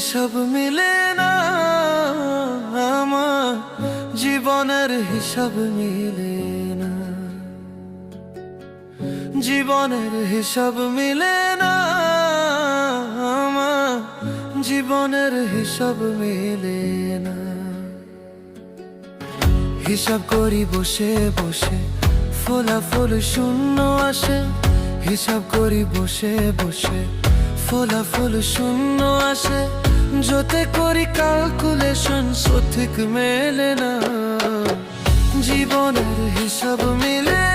হিসাব মিলে না আমার, জীবনের হিসাব মিলে না, জীবনের হিসাব মিলে না আমার, জীবনের হিসাব মিলে না। হিসাব করি বসে বসে, ফলাফল শূন্য আসে। হিসাব করি বসে বসে, ফলাফল শূন্য আসে। যতে করি ক্যালকুলেশন সঠিক মেলে না, জীবনের হিসাব মিলে